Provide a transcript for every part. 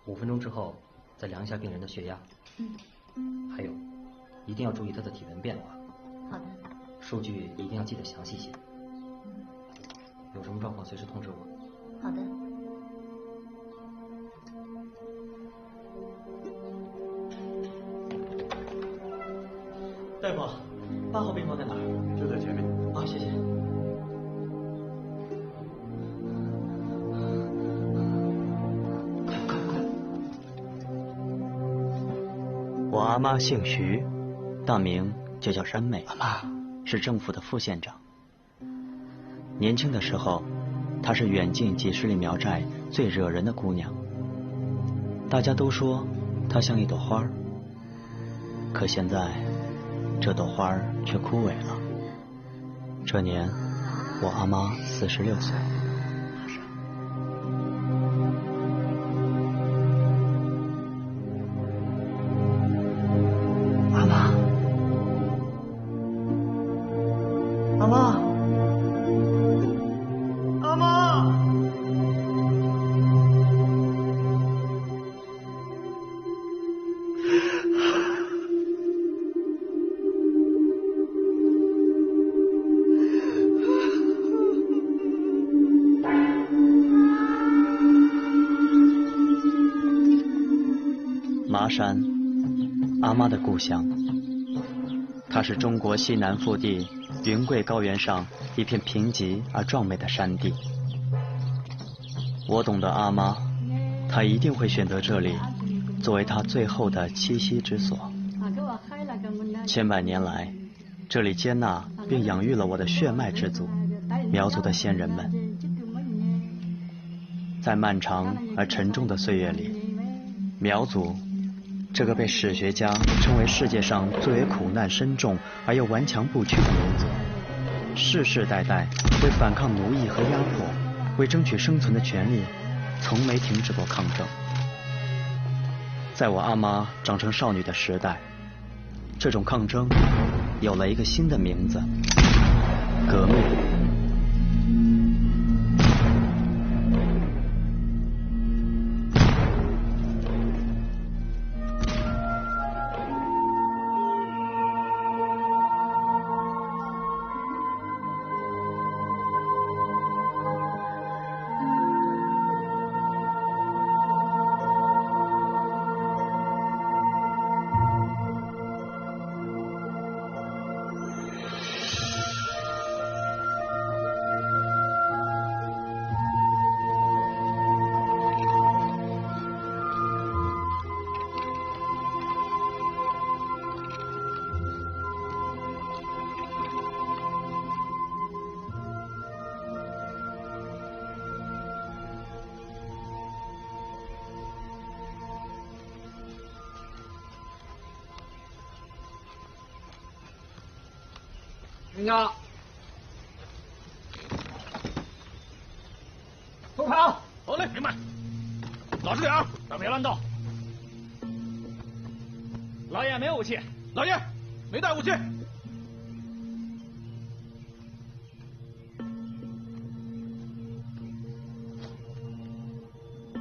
5分钟之后再量一下病人的血压。还有，一定要注意他的体温变化。好的。数据一定要记得详细些。有什么状况随时通知我。好的。大夫，8号病房在哪儿？就在前面。啊，谢谢。快！我阿妈姓徐，大名就叫山妹。阿妈是政府的副县长。年轻的时候，她是远近几十里苗寨最惹人的姑娘。大家都说她像一朵花儿，可现在这朵花儿却枯萎了。这年，我阿妈46岁。阿妈，阿妈，阿妈。麻山，阿妈的故乡。它是中国西南腹地云贵高原上一片贫瘠而壮美的山地。我懂得阿妈，她一定会选择这里作为她最后的栖息之所。千百年来，这里接纳并养育了我的血脉之祖苗族的先人们。在漫长而沉重的岁月里，苗族这个被史学家称为世界上最为苦难深重而又顽强不屈的民族，世世代代为反抗奴役和压迫，为争取生存的权利，从没停止过抗争。在我阿妈长成少女的时代，这种抗争有了一个新的名字——革命。人家后跑。好嘞，明白。老实点儿，别乱动。老爷没有武器。老爷没带武器。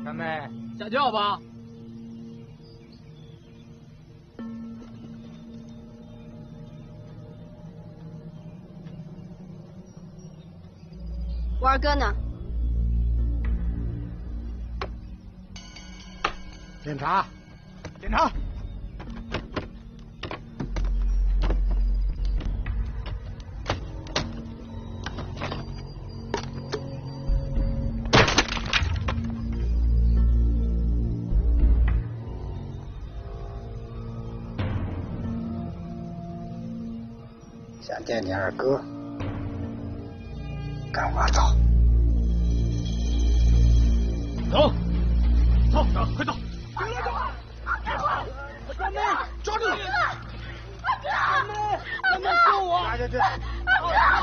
三妹，下轿吧。我二哥呢？检查，检查。想见你二哥，跟我走。走，走，快走！二哥，三妹，抓住你！二哥，三妹，救我！拉下去！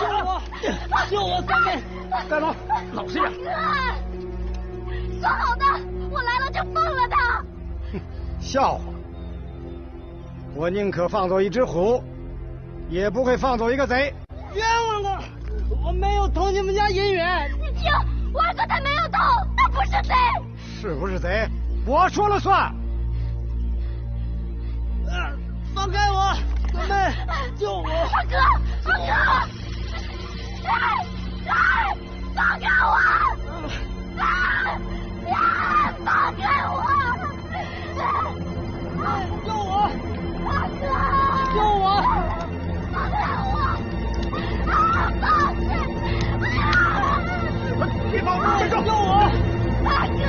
救我！救我！三妹，带走，老实点。说好的，我来了就放了他。笑话！我宁可放走一只虎，也不会放走一个贼。冤枉了！我没有偷你们家银元。你听，我二哥他没有偷，他不是贼。是不是贼？我说了算。放开我，三妹，救我！二哥，放开我！放开我！救我！二哥，救我！放开我！别跑！站住！救我！二哥！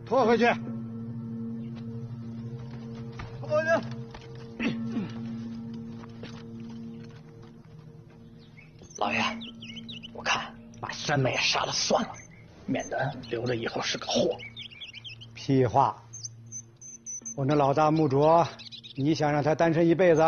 拖回去。拖回去。老爷，我看把三妹杀了算了，免得留着以后是个祸。屁话！我那老大木卓，你想让他单身一辈子？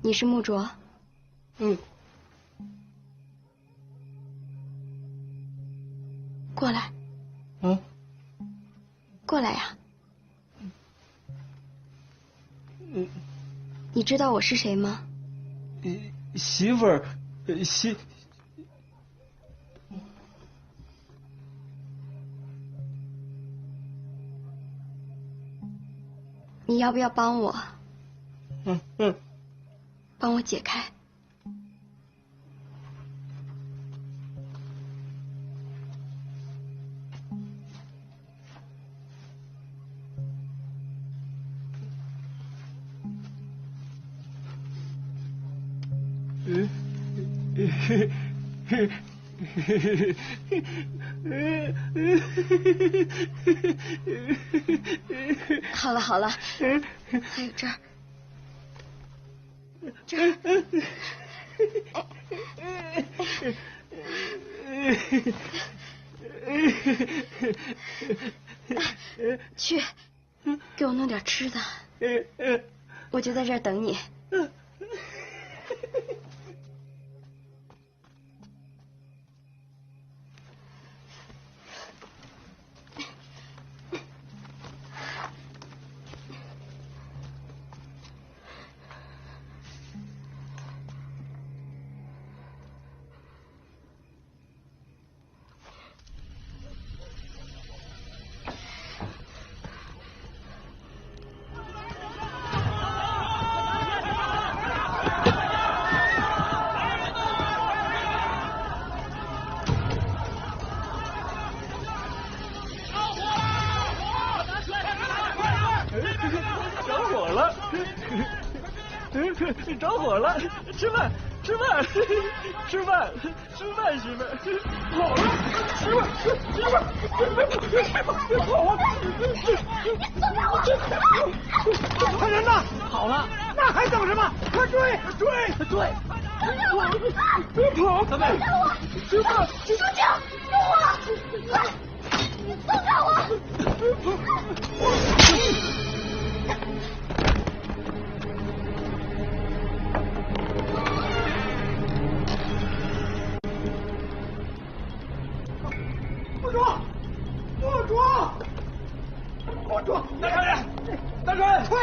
你是木卓？嗯。过来。嗯。过来呀。嗯。你知道我是谁吗？媳妇儿，你要不要帮我？嗯。帮我解开。好了好了，还有这儿。去，给我弄点吃的，我就在这儿等你。着火了！吃饭，媳妇儿，好了，媳妇儿，别跑啊！你放开我！快人呐！好了，那还等什么？快追！别跑！三妹，媳妇儿，苏静，救我！快，你放开我！木卓，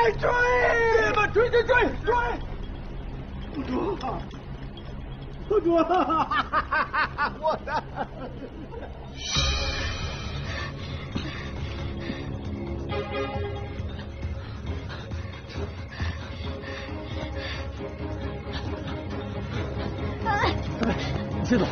快追！别吧，追！不住！我的！接走。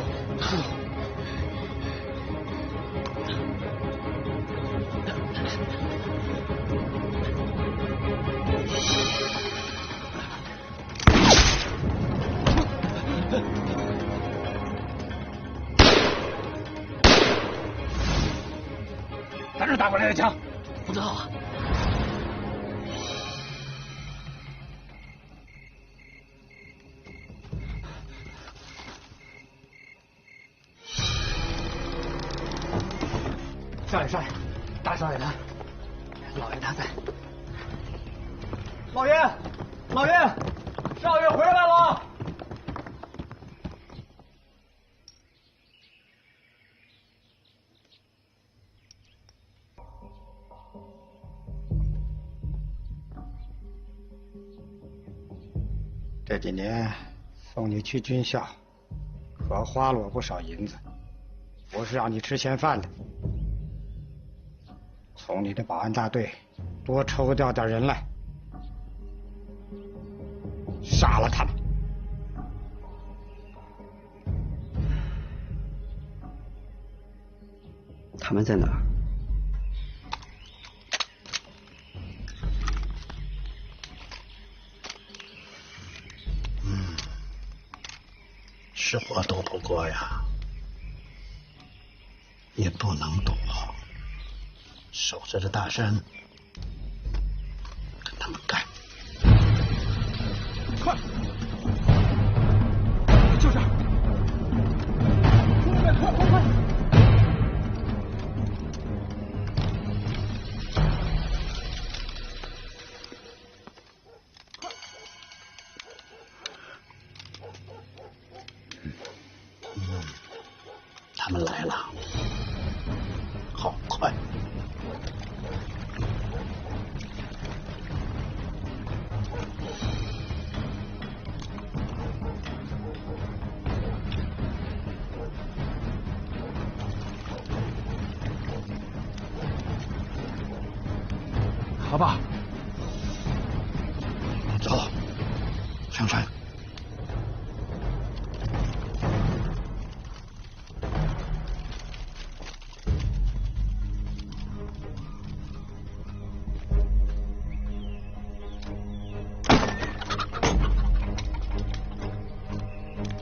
咱这打过来的枪，不知道啊。少爷，大少爷呢？老爷他在。老爷，少爷回来了。这几年送你去军校，可花了我不少银子，不是让你吃闲饭的。从你的保安大队多抽调点人来，杀了他们。他们在哪儿？是我躲不过呀，也不能躲，守着这大山，跟他们干。快，就这儿，兄弟们，快！他们来了，好快！好吧，走，上山。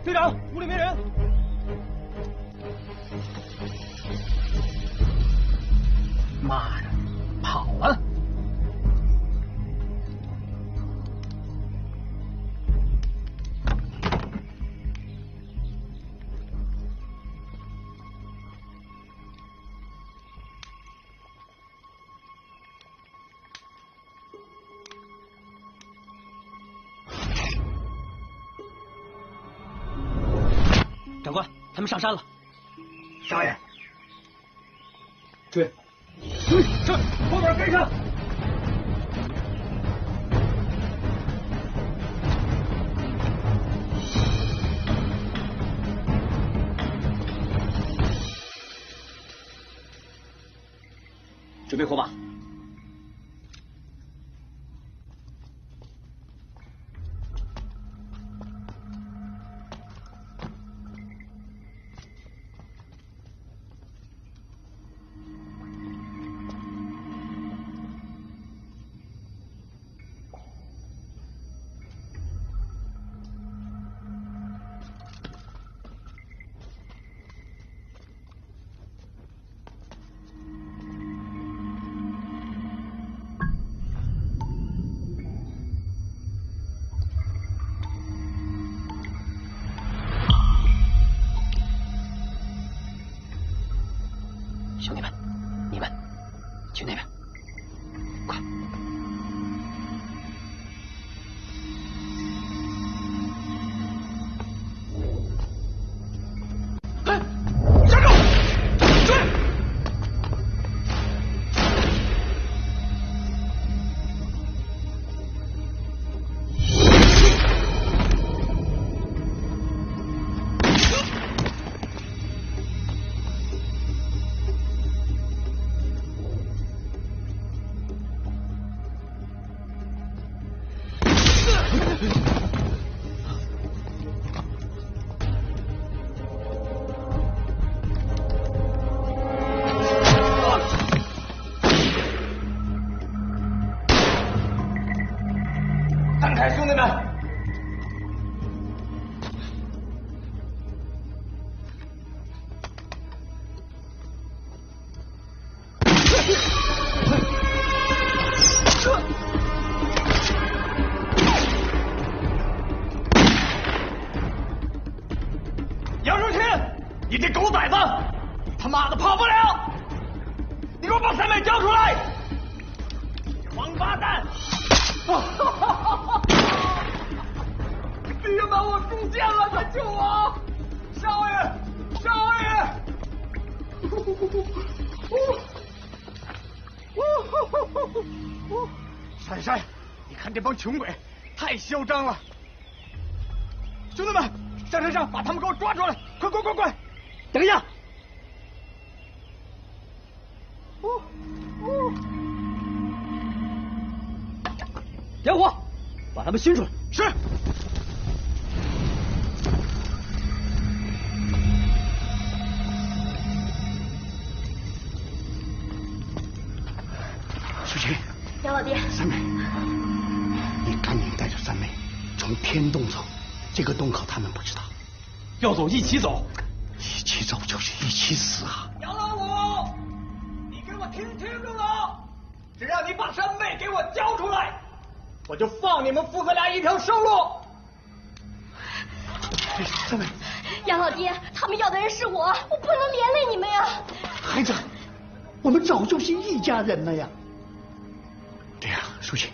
队长，屋里没人。妈的，跑了！长官，他们上山了。少爷，追，上，后边跟上！准备火把。兄弟们，你们去那边，快！哎，站住！追！你这狗崽子，你他妈的跑不了！你给我把三妹交出来！王八蛋！弟兄们，我出现了，快救我！少爷，少爷！珊珊，你看这帮穷鬼太嚣张了！兄弟们，上山上把他们给我抓出来！快快快快！等一下！点火，把他们熏出来。是。苏晴，杨老爹，三妹，你赶紧带着三妹从天洞走，这个洞口他们不知道。要走一起走，一起走就是一起死啊！杨老五，你给我听清楚了，只要你把三妹给我交出来，我就放你们父子俩一条生路。三妹，杨老爹，他们要的人是我，我不能连累你们呀！孩子，我们早就是一家人了呀。对呀，苏晴，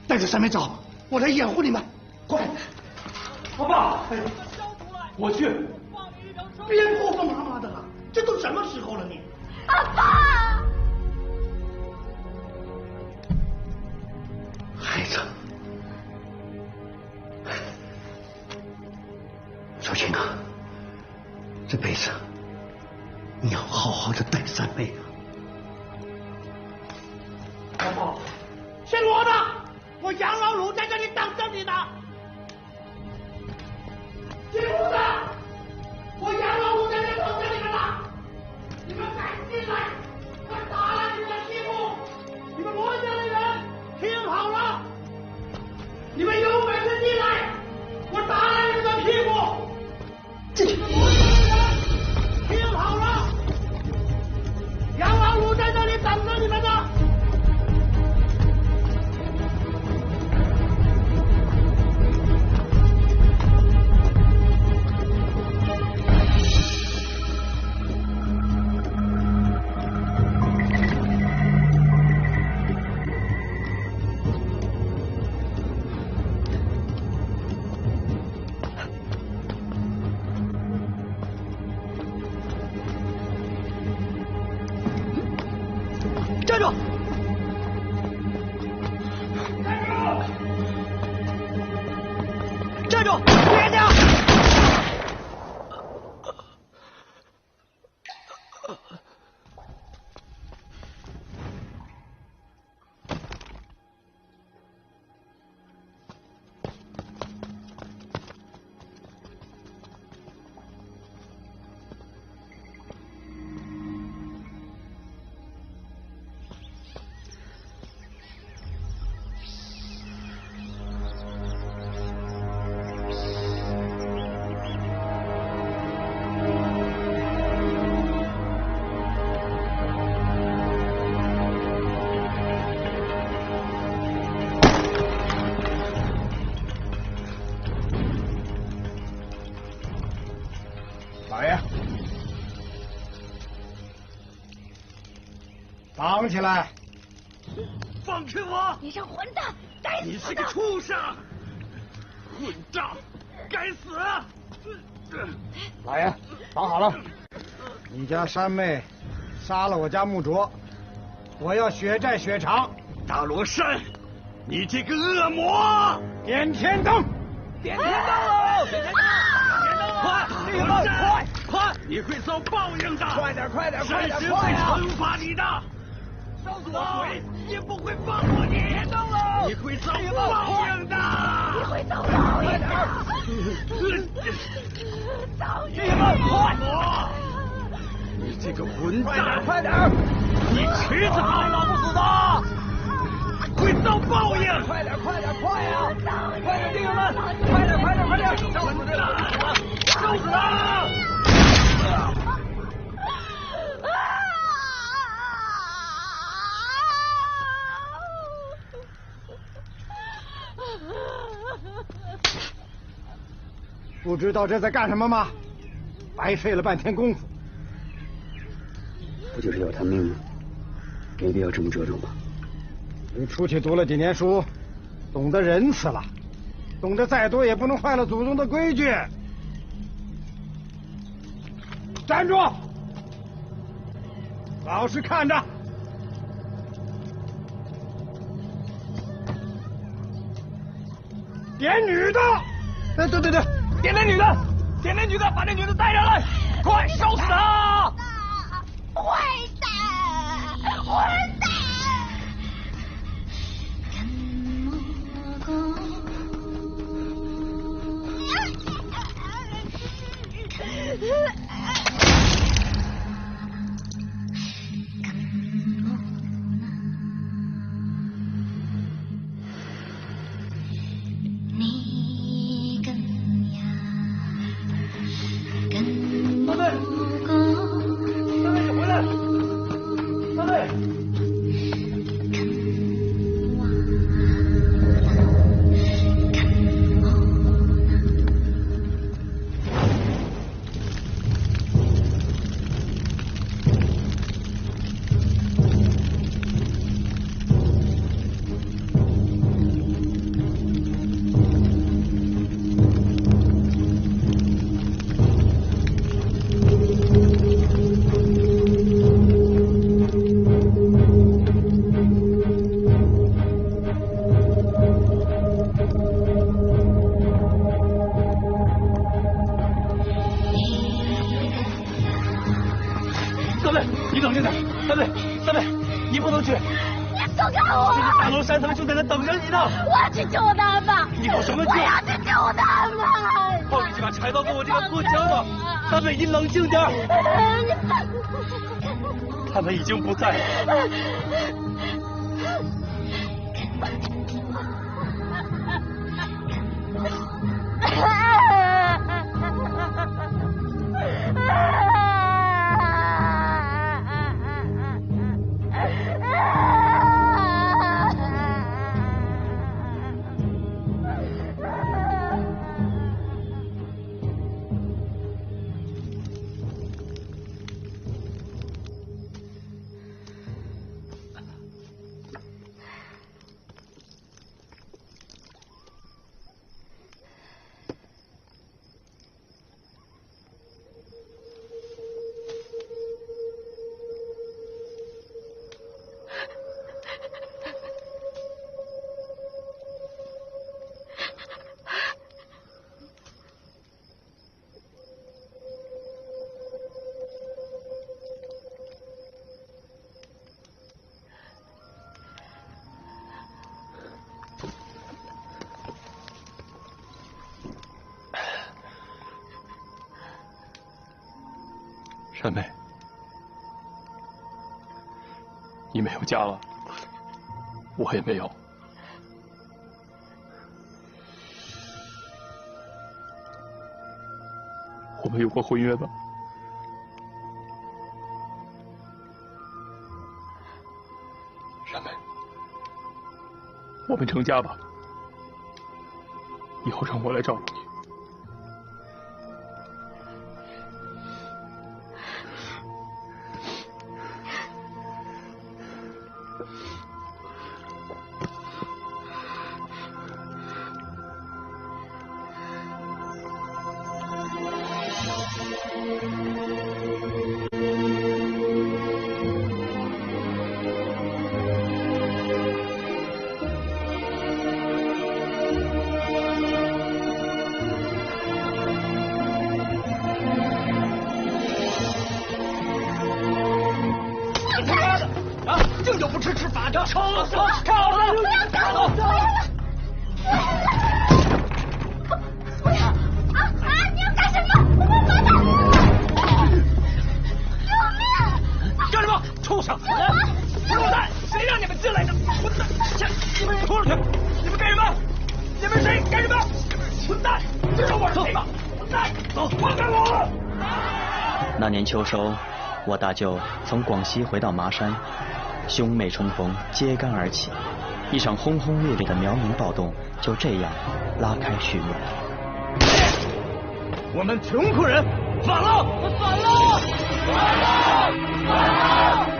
带着三妹走，我来掩护你们，快！老爸，我去。别婆婆妈妈的了，这都什么时候了你？爸爸，孩子，苏晴啊，这辈子你要好好的带三妹啊。老婆，是我的，我杨老鲁在这里等着你的。进屋的，我杨老鲁在这等着你们呢。你们赶紧来，我打了你们的屁股。你们罗家的人听好了，你们有本事进来，我打了你们的屁股。进去。听好了，杨老鲁在这里等着你们呢。站住！站住！别动！老爷，绑起来！放开我！你这混蛋，该死的！你是个畜生，混账，该死！老爷，绑好了。你家三妹杀了我家木卓，我要血债血偿。大罗山，你这个恶魔！点天灯！点天灯喽！点天灯！快，弟兄们，快！你会遭报应的！快点，快点，快点！神会惩罚你的！少主鬼也不会放过你！点灯喽！你会遭报应的！你会遭报应的！弟兄们，快！你这个混蛋！快点！你迟早老不死的！会遭报应！快点，快点，快呀！快点，弟兄们，快点，快点，快点！烧死他！烧死他！不知道这在干什么吗？白费了半天功夫。不就是要他命吗？没必要这么折腾吧？你出去读了几年书，懂得仁慈了，懂得再多也不能坏了祖宗的规矩。站住！老实看着。点女的。对，点那女的，点那女的，把那女的带上来，快烧死她！混蛋！混蛋！我要去救他们！你搞什么救？我要去救他们！放你这把柴刀跟我这个过江了！三妹，你冷静点。他们已经不在了。山妹，你没有家了，我也没有。我们有过婚约吧？山妹，我们成家吧，以后让我来照顾你。那年秋收，我大舅从广西回到麻山，兄妹冲锋揭竿而起，一场轰轰烈烈的苗民暴动就这样拉开序幕。我们穷苦人反了！反了！反了！反了！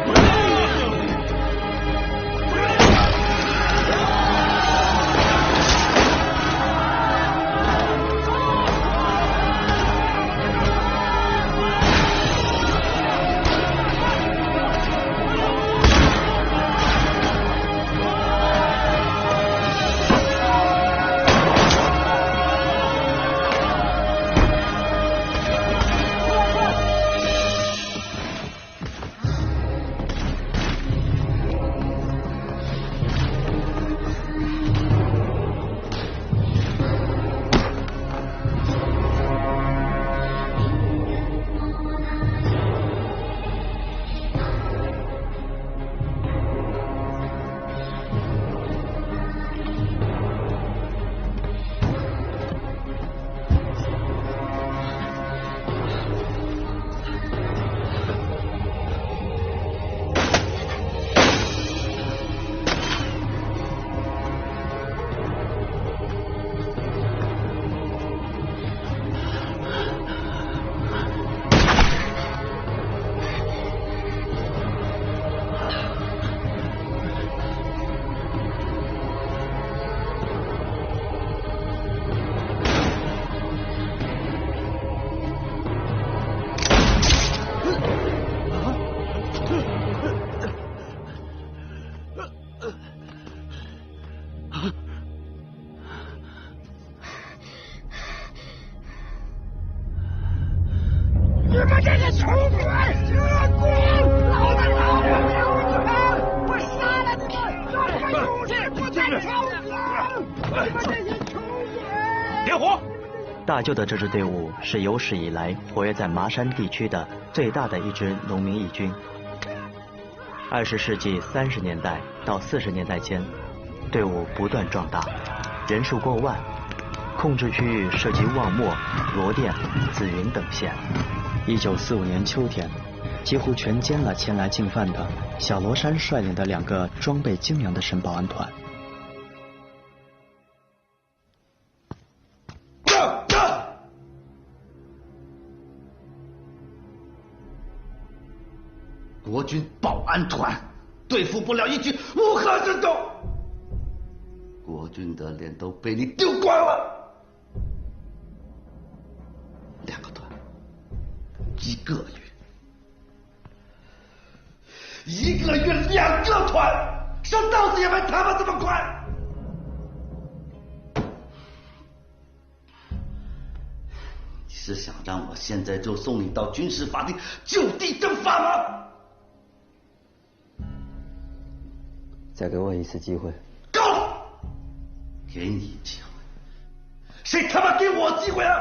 你们这些穷鬼，恶棍！老子饶不了你们！我杀了你们！让你们永世不再超生！你们这些穷鬼！点火！大舅的这支队伍是有史以来活跃在麻山地区的最大的一支农民义军。20世纪30年代到40年代间，队伍不断壮大，人数过万，控制区域涉及望漠、罗店、紫云等县。1945年秋天，几乎全歼了前来进犯的小罗山率领的2个装备精良的省保安团。国军保安团对付不了一群乌合之众，国军的脸都被你丢光了。2个团，1个月，1个月2个团，上刀子也没他们这么快。你是想让我现在就送你到军事法庭就地正法吗？再给我一次机会。够了，给你机会，谁他妈给我机会啊？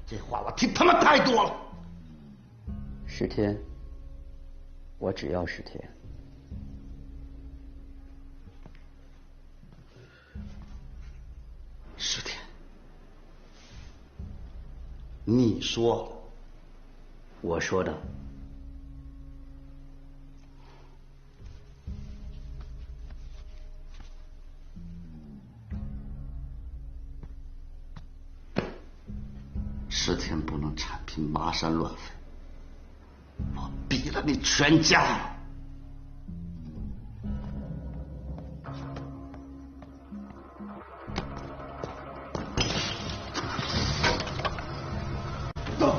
这话我听他妈太多了。10天，我只要10天。10天，你说，我说的。10天不能铲平麻山乱匪，我毙了你全家！走！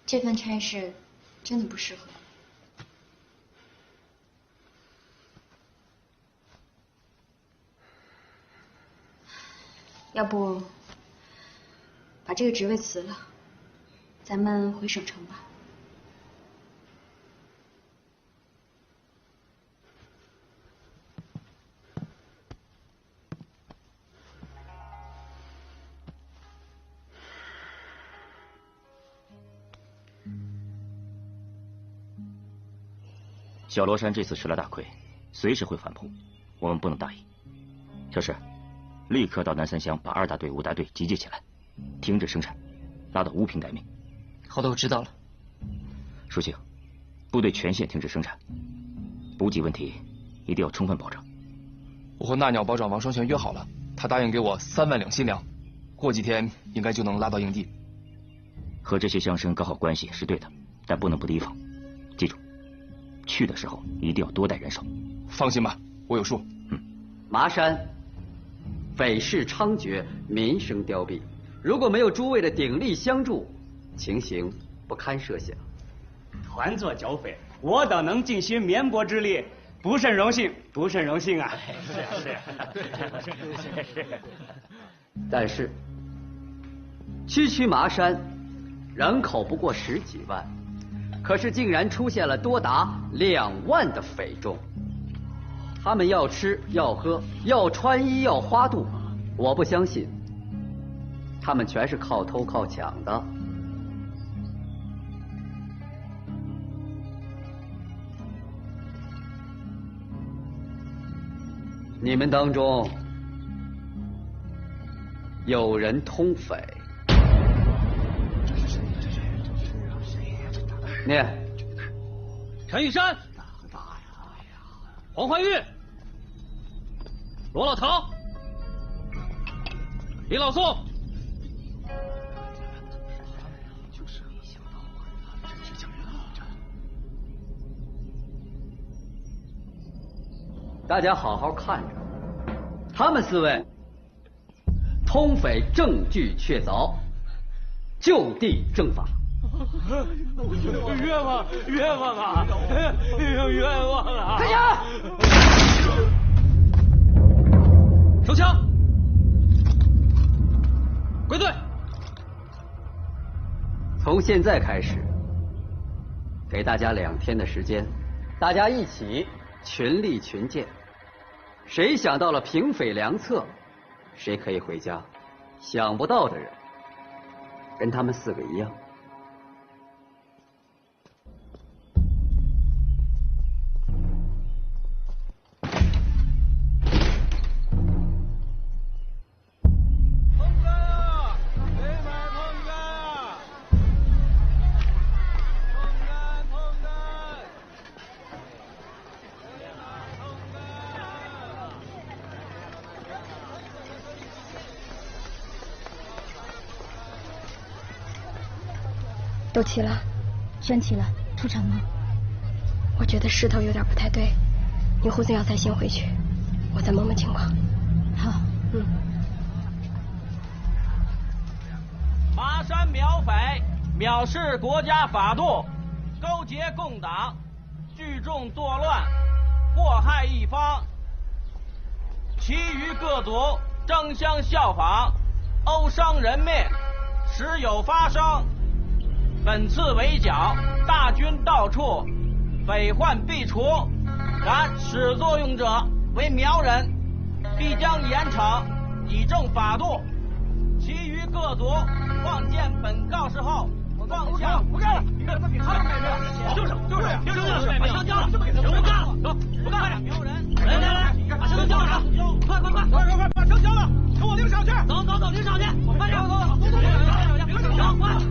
这份差事真的不适合。要不把这个职位辞了，咱们回省城吧。小罗山这次吃了大亏，随时会反扑，我们不能大意。小石，立刻到南三乡把2大队、5大队集结起来，停止生产，拉到无凭待命。好的，我知道了。舒庆，部队全线停止生产，补给问题一定要充分保障。我和纳鸟保长王双全约好了，他答应给我3万两新粮，过几天应该就能拉到营地。和这些乡绅搞好关系是对的，但不能不提防。记住，去的时候一定要多带人手。放心吧，我有数。麻山匪事猖獗，民生凋敝，如果没有诸位的鼎力相助，情形不堪设想。团坐剿匪，我等能尽些绵薄之力，不甚荣幸，不甚荣幸啊！是。但是，区麻山人口不过10几万，可是竟然出现了多达2万的匪众。他们要吃要喝要穿衣要花度，我不相信他们全是靠偷靠抢的。你们当中有人通匪？念。陈玉山、黄怀玉、罗老陶、李老宋。大家好好看着，他们4位通匪证据确凿，就地正法。冤枉啊！冤枉啊！开枪！收枪！归队！从现在开始，给大家2天的时间，大家一起群力群剑。谁想到了平匪良策，谁可以回家。想不到的人，跟他们4个一样。都齐了，全齐了，出城了。我觉得势头有点不太对，你护送药材先回去，我再摸摸情况。好，麻山苗匪藐视国家法度，勾结共党，聚众作乱，祸害一方。其余各族争相效仿，殴伤人命，时有发生。本次围剿，大军到处，匪患必除。然始作俑者为苗人，必将严惩，以正法度。其余各族望见本告示后，放下不干了。你看他给他们卖命，就是，别说了，把枪交了，不干了，走，不干了。苗人，来，把枪交了，快，把枪交了，跟我领上去。走，领上去，快点，走，快，走。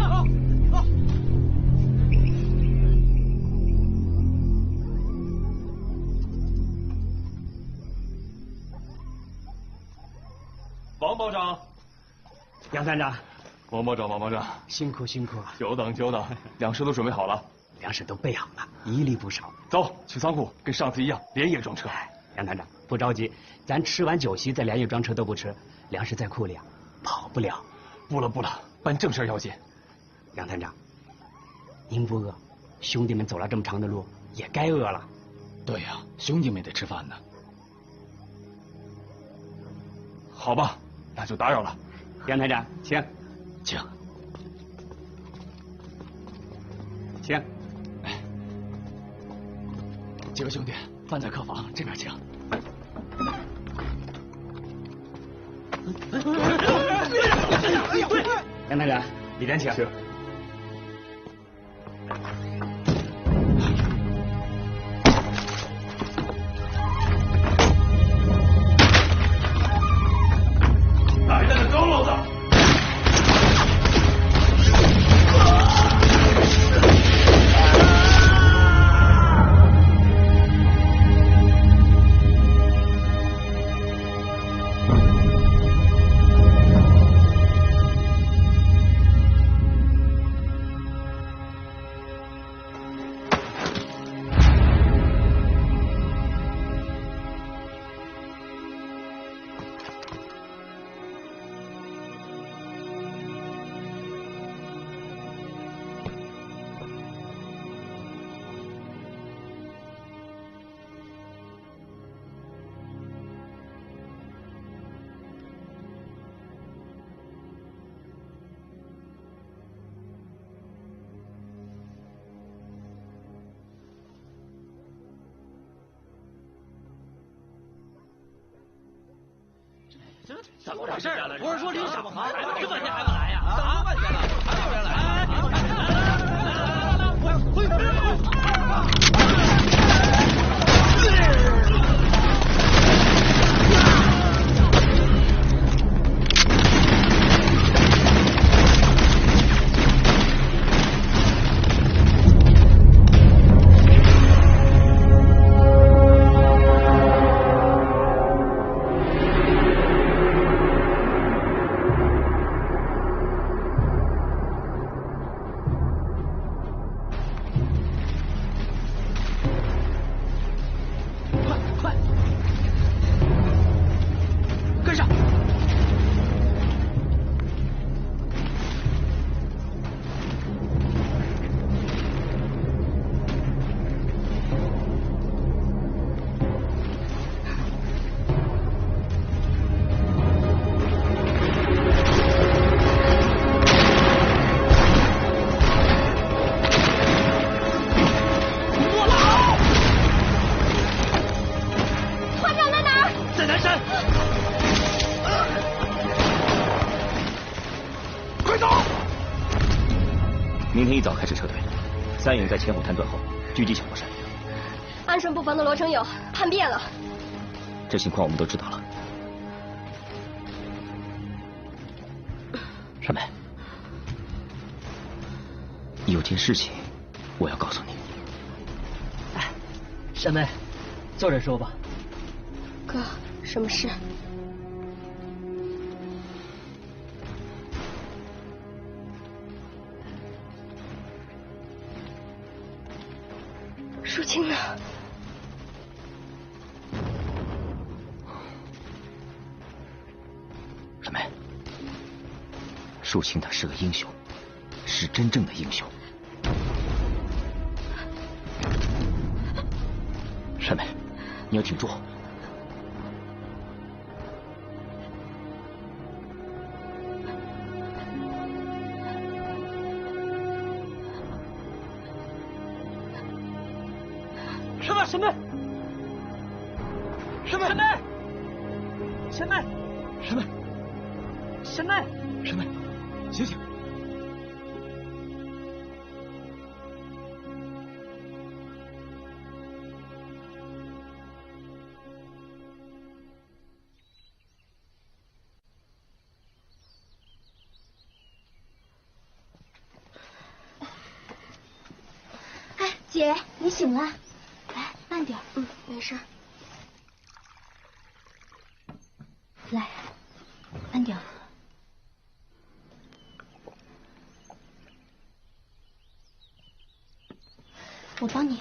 王保长，杨团长，王保长，辛苦啊！久等，粮食都准备好了，粮食都备好了，一粒不少。走，去仓库，跟上次一样，连夜装车。杨团长，不着急，咱吃完酒席再连夜装车都不迟，粮食在库里啊，跑不了。不了，办正事要紧。杨团长，您不饿，兄弟们走了这么长的路，也该饿了。对呀，兄弟们得吃饭呢。好吧。那就打扰了，杨团长，请。几个兄弟，饭在客房，这边请。杨团长，里边请。怎么回事啊？不是说离什么行，这半天还不来呀？等了半天了，还有人来？明天一早开始撤退，三营在前虎滩断后，狙击小罗山。安顺布防的罗成友叛变了。这情况我们都知道了。山梅，有件事情我要告诉你。哎，山梅，坐着说吧。哥，什么事？淑清呢？山梅，淑清他是个英雄，是真正的英雄。山梅，你要挺住。什么？什么？什么？什么？什么？什么？什么？醒醒！哎，姐，你醒了。慢点，没事。来，慢点。我帮你。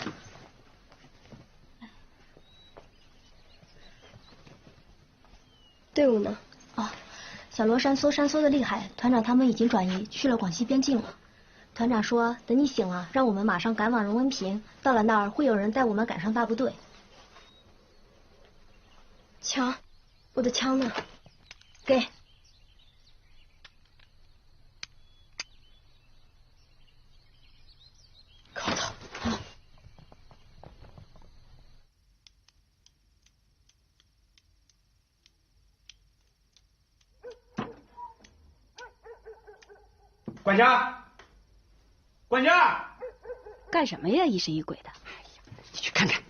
队伍呢？哦，小罗山搜山搜的厉害，团长他们已经转移去了广西边境了。团长说，等你醒了，让我们马上赶往荣文平，到了那儿会有人带我们赶上大部队。枪，我的枪呢？给。靠他！好。管家。管家，干什么呀？疑神疑鬼的。哎呀，你去看看。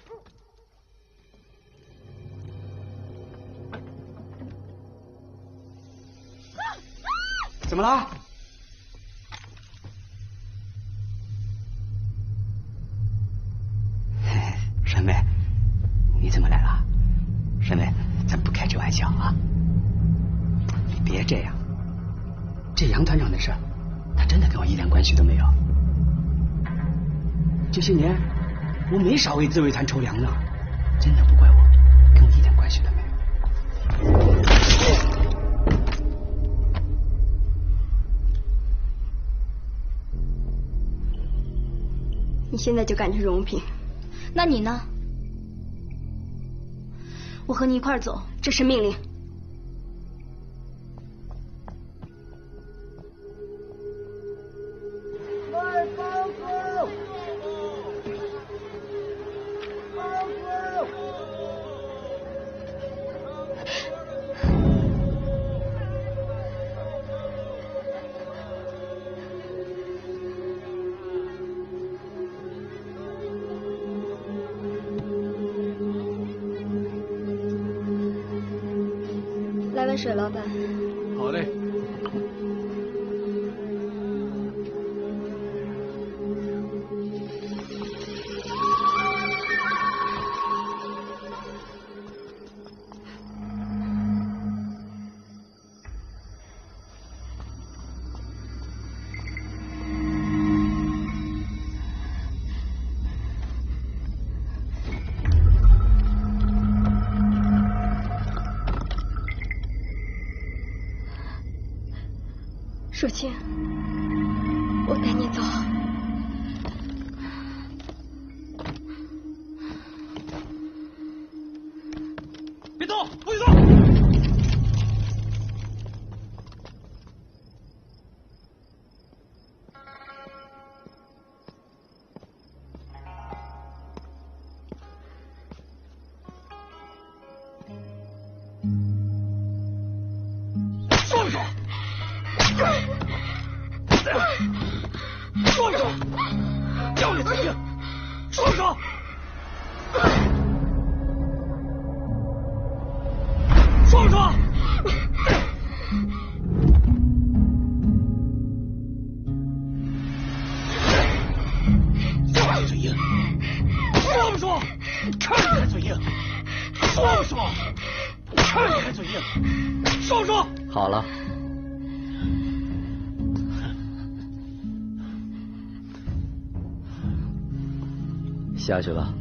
怎么了？山妹，你怎么来了？山妹，咱不开这玩笑啊！你别这样，这杨团长的事，他真的跟我一点关系都没有。这些年，我没少为自卫团筹粮呢，真的不怪我，跟我一点关系都没有。你现在就赶去荣平，那你呢？我和你一块儿走，这是命令。杯水，老板。好嘞。淑清，我带你走。别动，不许动！说一说。说一说，叫你听听，说一说，说一说，说你嘴硬，说不说？看你还嘴硬，说不说？看你还嘴硬，说不说？好了。下去吧。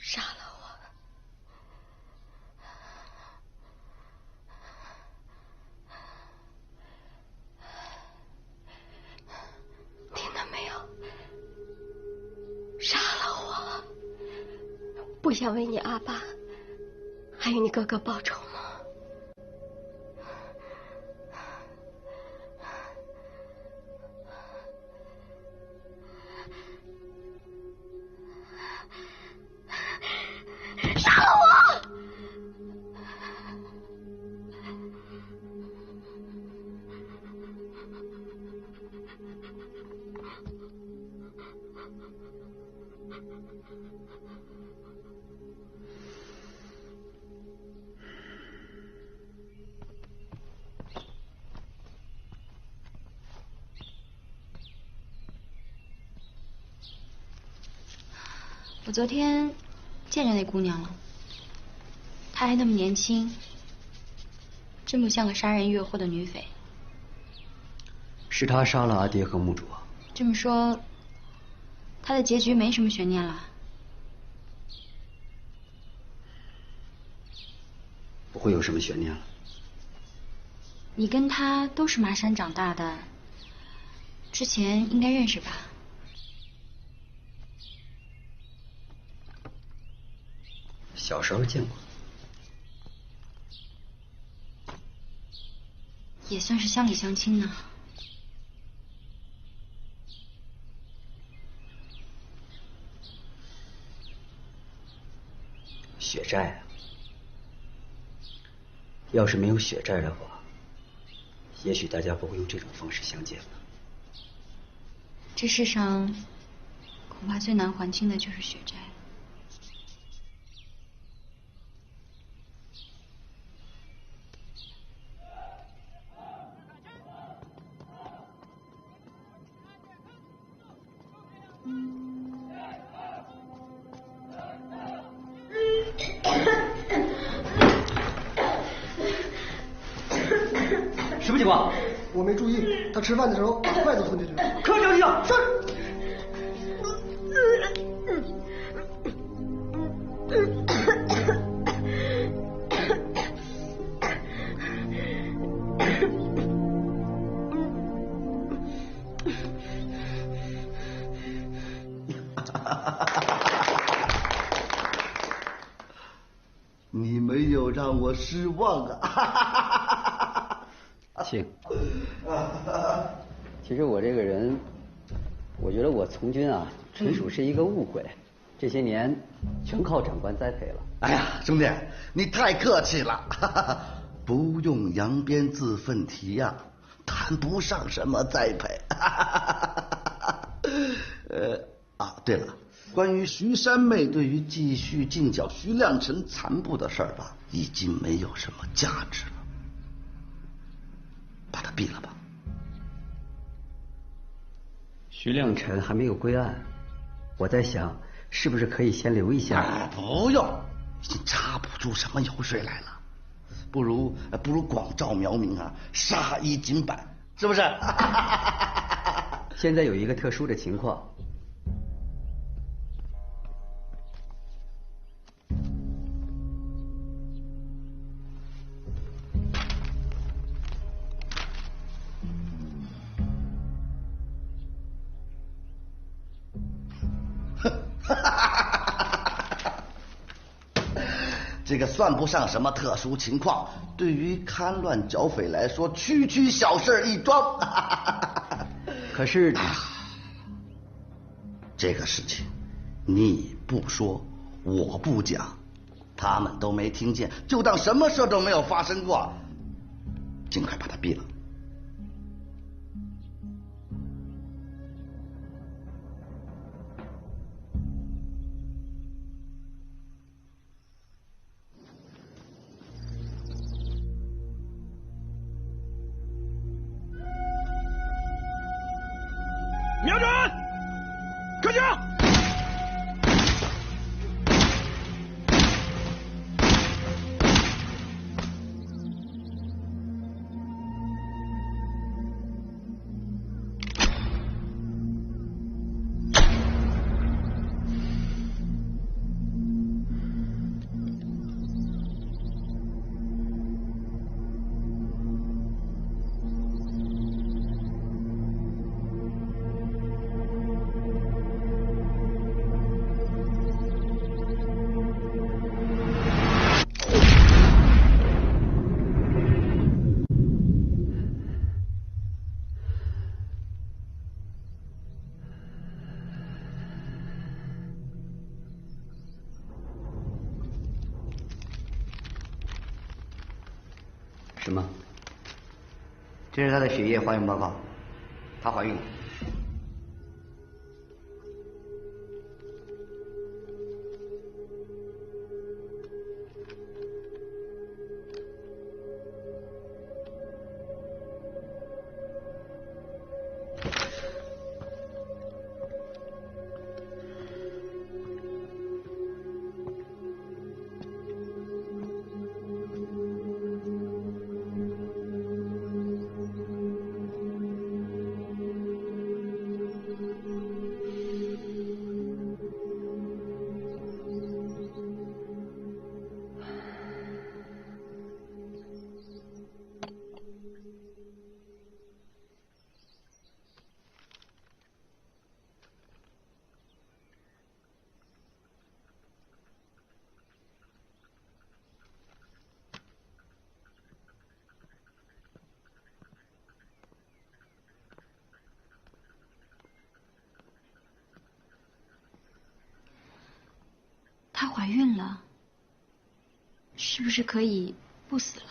杀了我！听到没有？杀了我！不想为你阿爸还有你哥哥报仇吗？杀了我！我昨天见着那姑娘了，她还那么年轻，真不像个杀人越货的女匪。是她杀了阿爹和墓主。这么说，她的结局没什么悬念了？不会有什么悬念了。你跟她都是麻山长大的，之前应该认识吧？小时候见过，也算是乡里乡亲呢。血债啊，要是没有血债的话，也许大家不会用这种方式相见了。这世上恐怕最难还清的就是血债。什么情况？我没注意，他吃饭的时候把筷子吞进去了。科长局长，是。你没有让我失望啊！请。其实我这个人，我觉得我从军啊，纯属是一个误会。这些年全靠长官栽培了。哎呀，兄弟，你太客气了，不用扬鞭自奋蹄呀，谈不上什么栽培。对了，关于徐三妹对于继续进剿徐亮臣残部的事儿吧，已经没有什么价值了，把他毙了吧。徐亮臣还没有归案，我在想，是不是可以先留一下？不用，已经查不出什么油水来了，不如广招苗民啊，杀一儆百，是不是？现在有一个特殊的情况。这个算不上什么特殊情况，对于戡乱剿匪来说，区区小事一桩。可是，这个事情你不说，我不讲，他们都没听见，就当什么事都没有发生过。尽快把他毙了。瞄准，开枪！什么？这是她的血液化验报告，她怀孕了。她怀孕了，是不是可以不死了？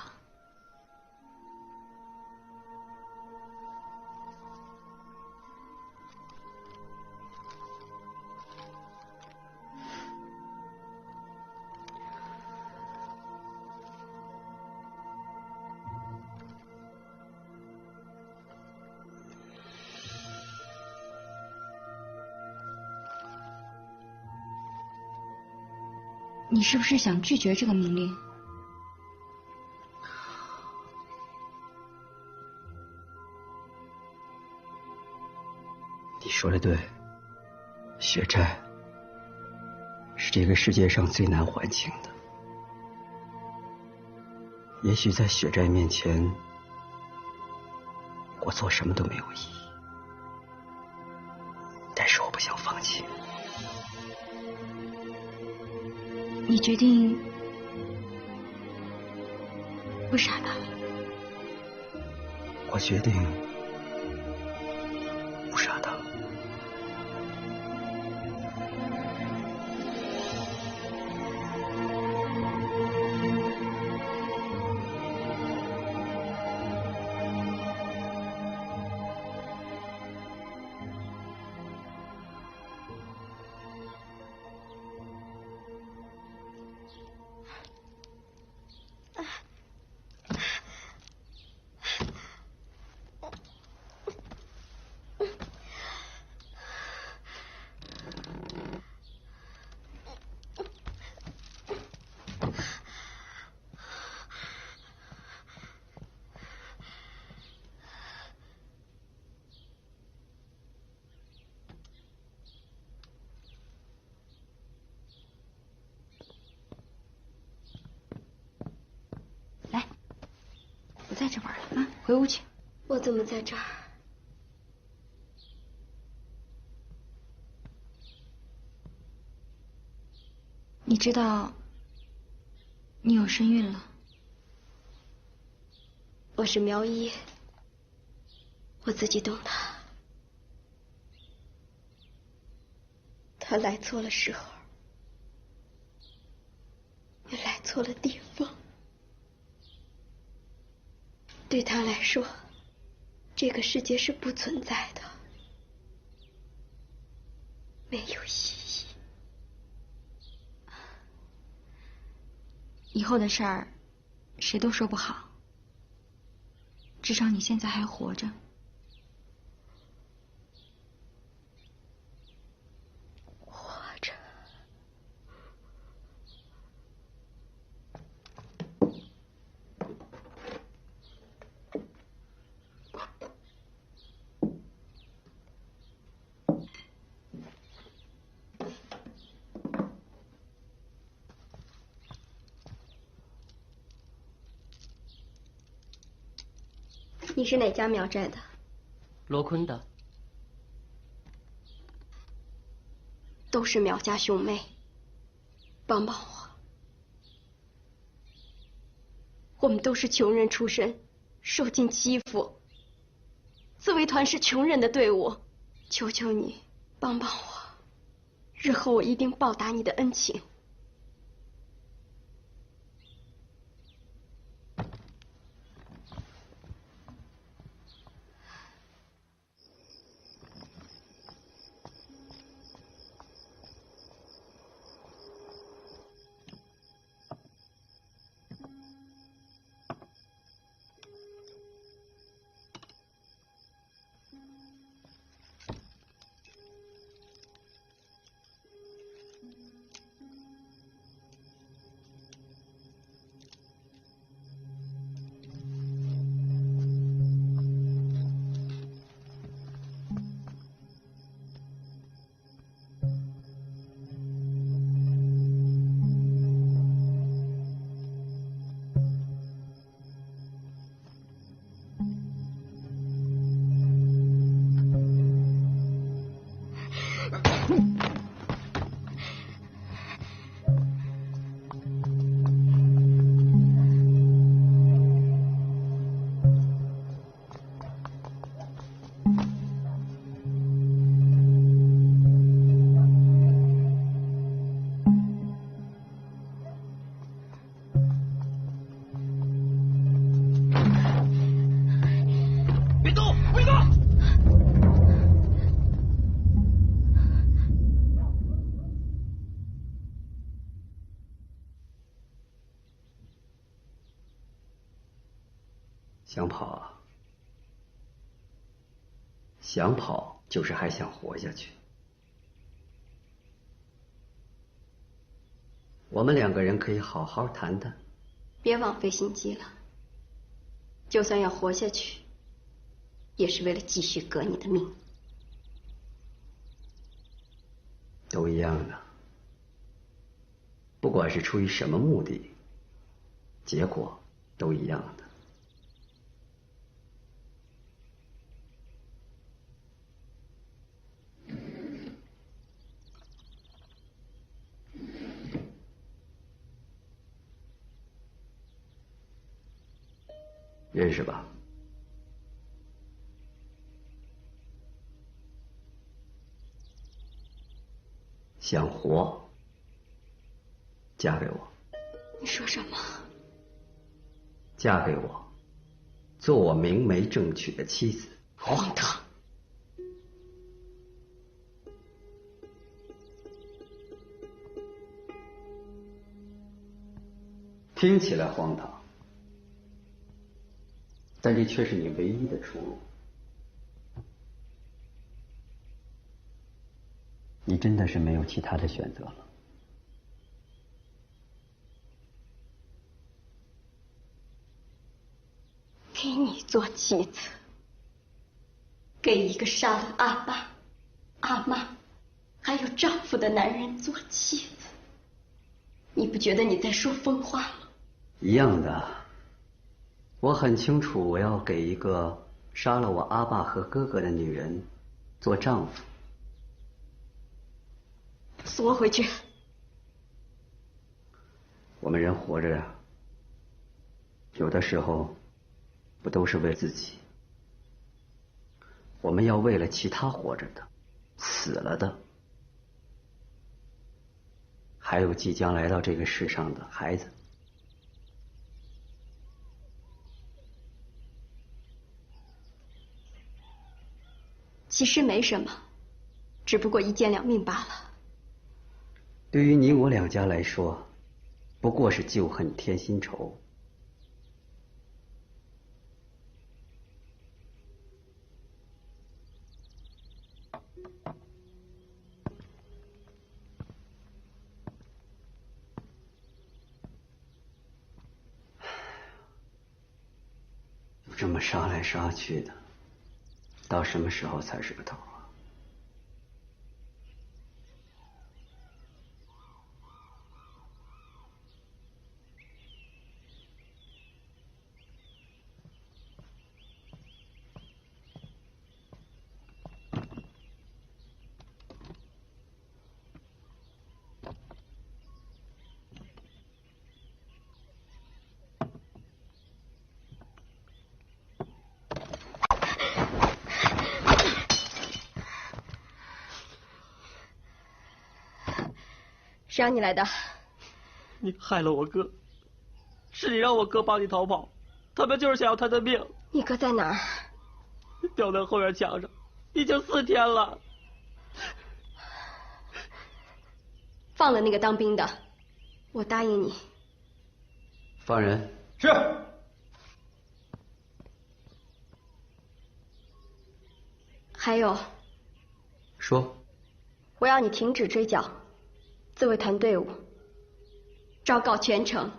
你是不是想拒绝这个命令？你说的对，血债是这个世界上最难还清的。也许在血债面前，我做什么都没有意义，但是我不想放弃。你决定不傻的。我决定不杀他。不在这玩了啊，回屋去。我怎么在这儿？你知道你有身孕了？我是苗一，我自己懂的。他来错了时候，也来错了地方。对他来说，这个世界是不存在的，没有意义。以后的事儿，谁都说不好。至少你现在还活着。活着。你是哪家苗寨的？罗坤的。都是苗家兄妹，帮帮我。我们都是穷人出身，受尽欺负。自卫团是穷人的队伍，求求你帮帮我，日后我一定报答你的恩情。想跑啊？想跑就是还想活下去。我们两个人可以好好谈谈。别枉费心机了。就算要活下去，也是为了继续革你的命。都一样的。不管是出于什么目的，结果都一样的。认识吧？想活，嫁给我。你说什么？嫁给我，做我明媒正娶的妻子。荒唐！听起来荒唐，但这却是你唯一的出路。你真的是没有其他的选择了。给你做妻子，给一个杀了阿爸、阿妈还有丈夫的男人做妻子，你不觉得你在说疯话吗？一样的，我很清楚，我要给一个杀了我阿爸和哥哥的女人做丈夫。缩回去。我们人活着呀，有的时候不都是为自己？我们要为了其他活着的、死了的，还有即将来到这个世上的孩子。其实没什么，只不过一箭两命罢了。对于你我两家来说，不过是旧恨添新仇。就这么杀来杀去的，到什么时候才是个头？谁让你来的？你害了我哥，是你让我哥帮你逃跑，他们就是想要他的命。你哥在哪儿？吊在后院墙上，已经4天了。放了那个当兵的，我答应你。放人。是。还有。说。我要你停止追剿自卫团队伍，昭告全城，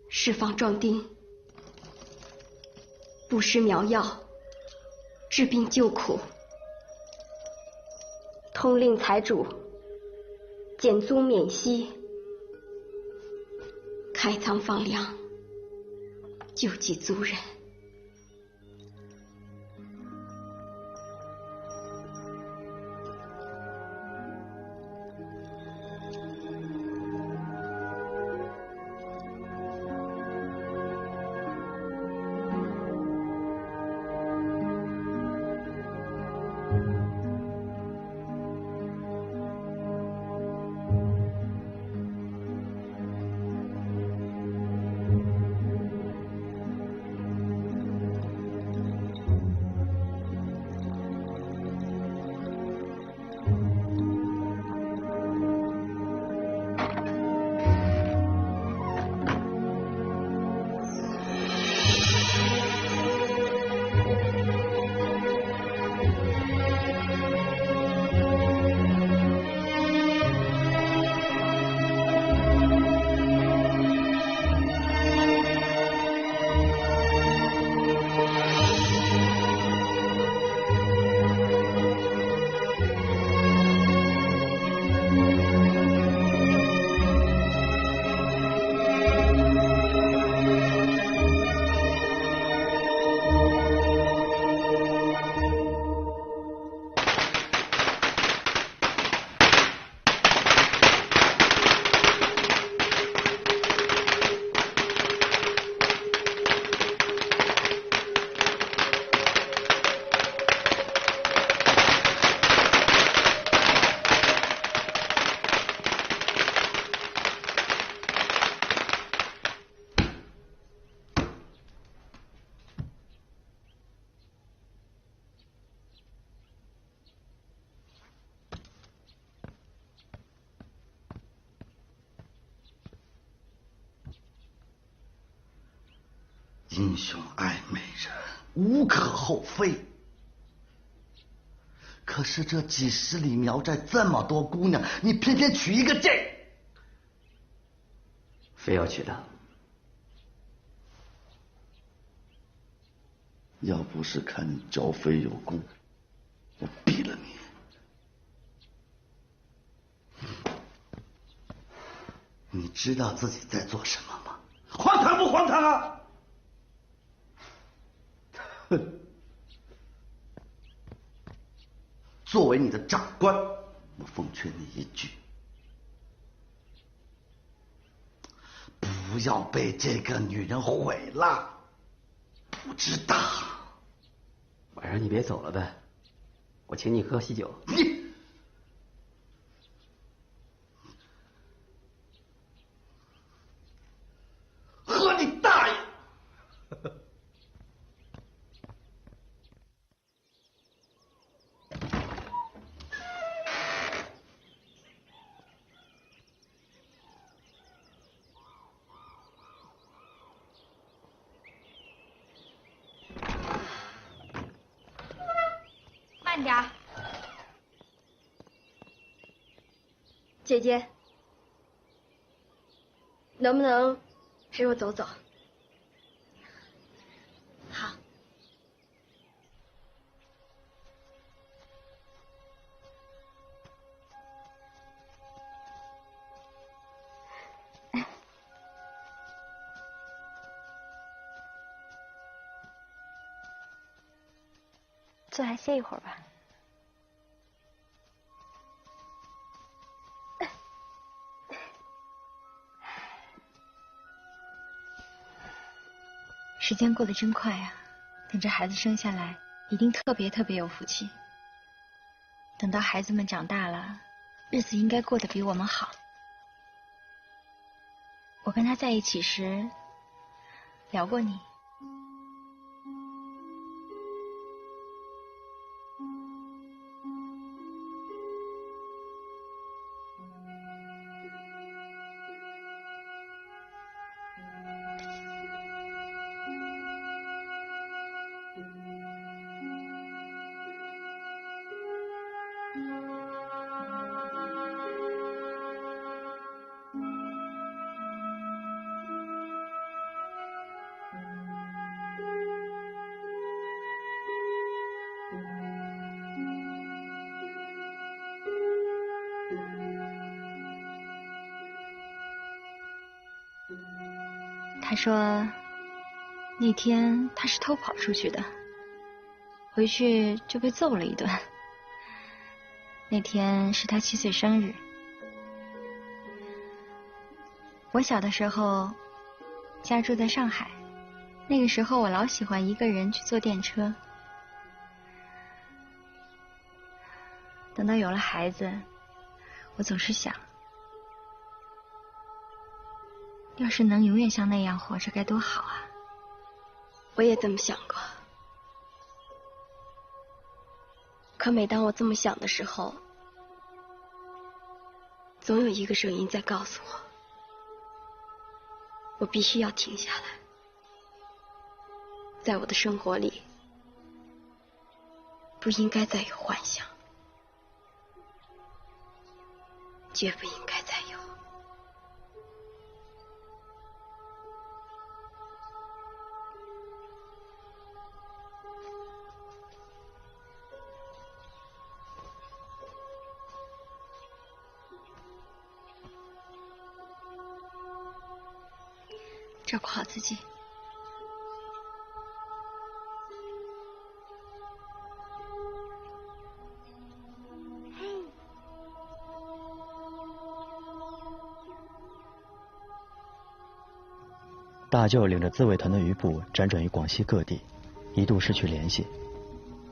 释放壮丁，布施苗药，治病救苦，通令财主减租免息，开仓放粮，救济族人。英雄爱美人，无可厚非。可是这几十里苗寨这么多姑娘，你偏偏娶一个这，非要娶她？要不是看你剿匪有功，我毙了你。你知道自己在做什么吗？荒唐不荒唐啊？哼！作为你的长官，我奉劝你一句：不要被这个女人毁了。不知道。晚上你别走了呗，我请你喝喜酒。你。喝你大爷！慢点儿，姐姐，能不能陪我走走？好。坐下歇一会儿吧。时间过得真快啊！等这孩子生下来，一定特别特别有福气。等到孩子们长大了，日子应该过得比我们好。我跟他在一起时聊过你。他说，那天他是偷跑出去的，回去就被揍了一顿。那天是他7岁生日。我小的时候家住在上海，那个时候我老喜欢一个人去坐电车。等到有了孩子，我总是想，要是能永远像那样活着该多好啊！我也这么想过，可每当我这么想的时候，总有一个声音在告诉我，我必须要停下来。在我的生活里，不应该再有幻想，绝不应该再有。照顾好自己。大舅领着自卫团的余部辗转于广西各地，一度失去联系。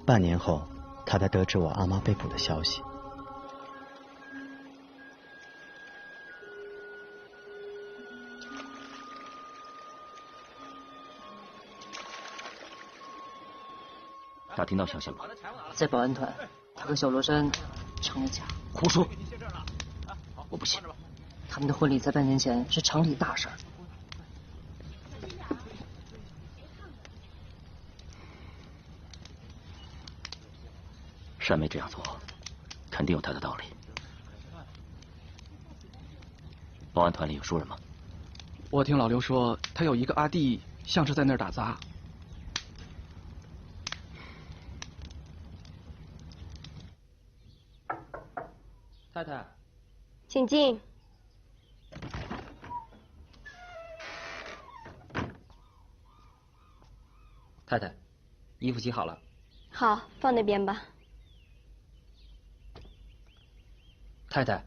半年后，他才得知我阿妈被捕的消息。打听到消息了吗？在保安团，他和小罗山成了家。胡说！我不信。他们的婚礼在半年前是城里大事儿。单梅这样做，肯定有她的道理。保安团里有熟人吗？我听老刘说，他有一个阿弟，像是在那儿打杂。太太，请进。太太，衣服洗好了。好，放那边吧。太太，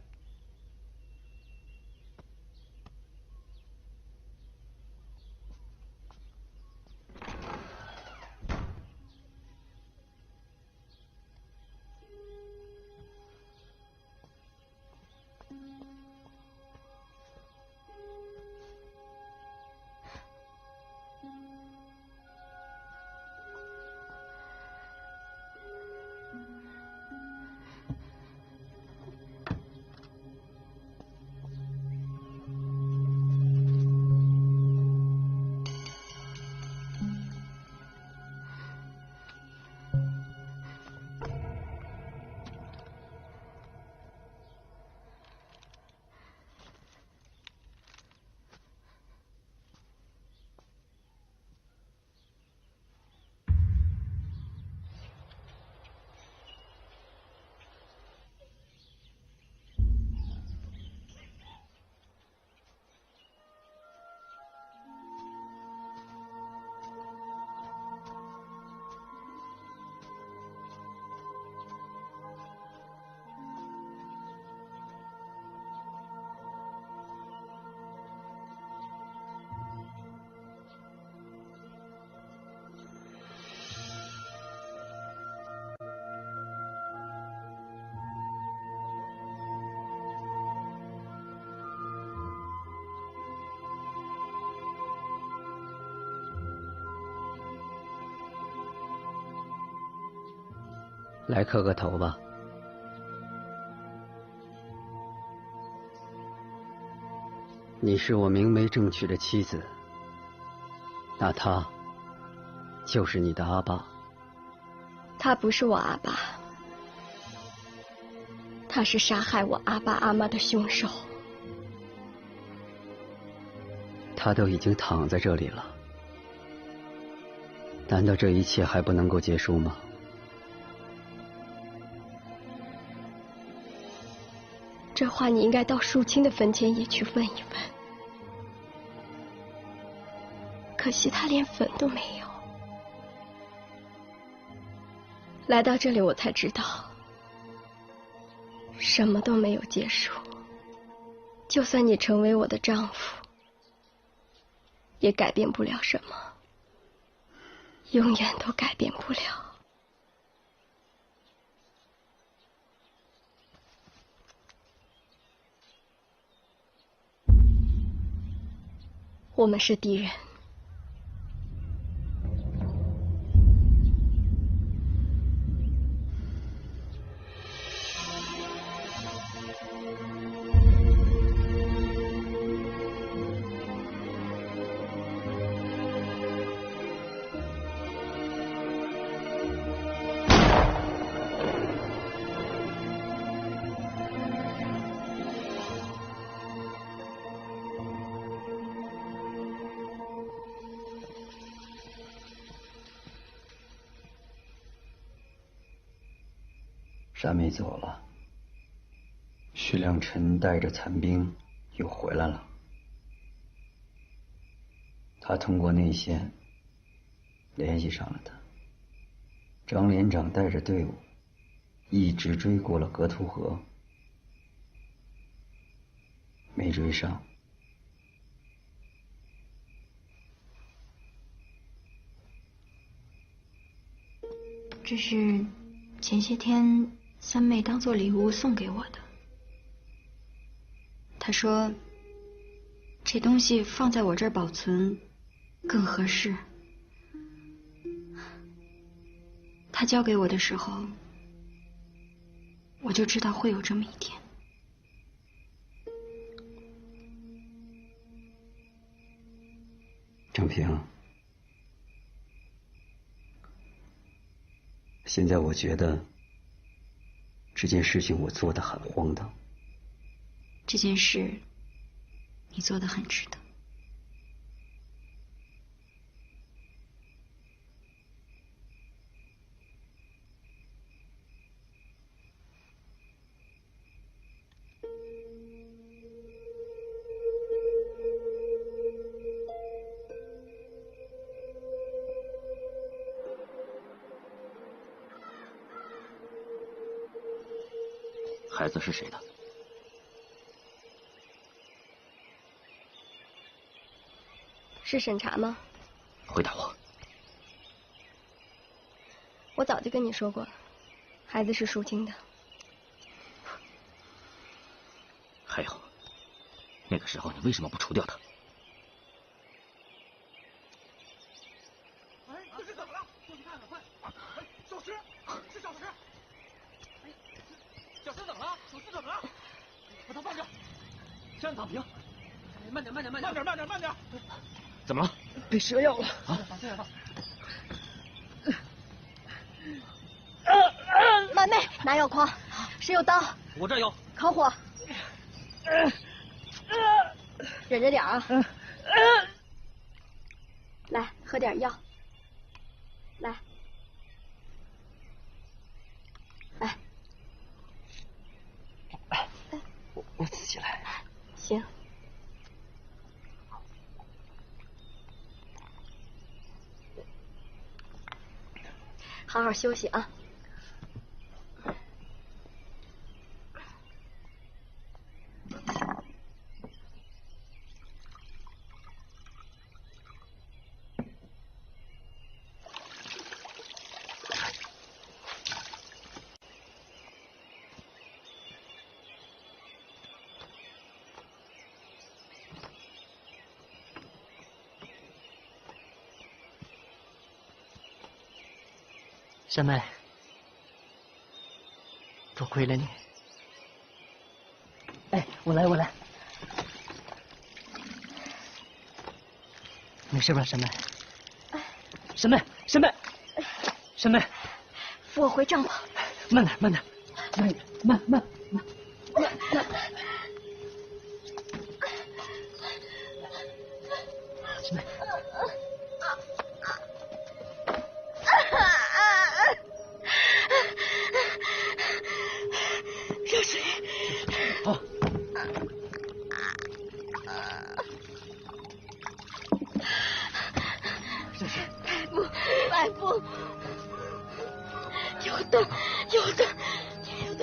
来磕个头吧。你是我明媒正娶的妻子，那他就是你的阿爸。他不是我阿爸，他是杀害我阿爸阿妈的凶手。他都已经躺在这里了，难道这一切还不能够结束吗？这话你应该到淑清的坟前也去问一问。可惜他连坟都没有。来到这里我才知道，什么都没有结束。就算你成为我的丈夫，也改变不了什么，永远都改变不了。我们是敌人。单梅走了，徐良辰带着残兵又回来了。他通过内线联系上了他。张连长带着队伍一直追过了格图河，没追上。这是前些天三妹当做礼物送给我的。她说这东西放在我这儿保存更合适。她交给我的时候，我就知道会有这么一天。郑平，现在我觉得这件事情我做得很荒唐。这件事，你做得很值得。孩子是谁的？是审查吗？回答我。我早就跟你说过了，孩子是淑清的。还有，那个时候你为什么不除掉他？哎，这是怎么了？过去看看，快！哎，小石，是小石。哎，小石怎么了？小石怎么了？把他放掉，先让躺平。慢点，慢点，慢点，慢点，慢点，慢点。怎么了？被蛇咬了。啊！马妹，拿药筐，谁有刀？我这有。烤火。忍着点啊。来，喝点药。来，来。我自己来。行。好好休息啊。山妹，多亏了你。哎，我来，我来。没事吧，山妹？山妹，山妹，山妹，扶我回帐篷。慢点，慢点，慢。山妹。热水。好。这是百步，有灯，有灯，有灯。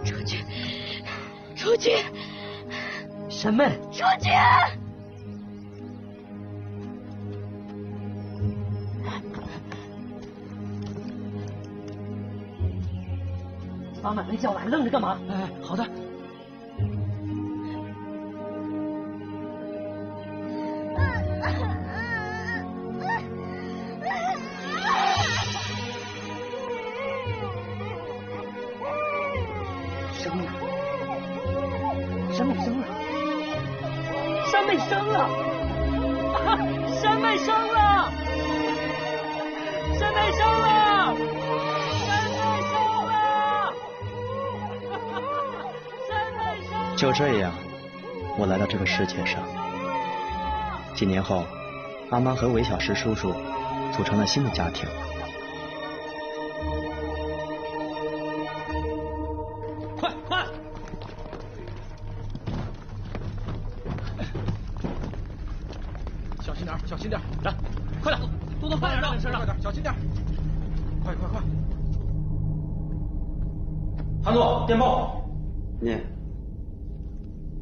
出去，出去！山妹，出去！把马妹叫来，愣着干嘛？哎，好的。生了，山妹生了，山妹生了，山妹生了，山妹生了。就这样，我来到这个世界上。几年后，阿妈和韦小石叔叔组成了新的家庭。快！小心点，小心点，来，快点，动作快点，快点，小心点，快！韩诺，电报。念。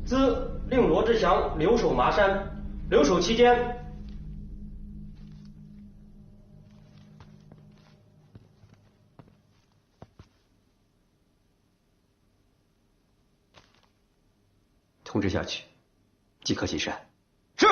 兹令罗志祥留守麻山，留守期间，通知下去，即刻进山。是。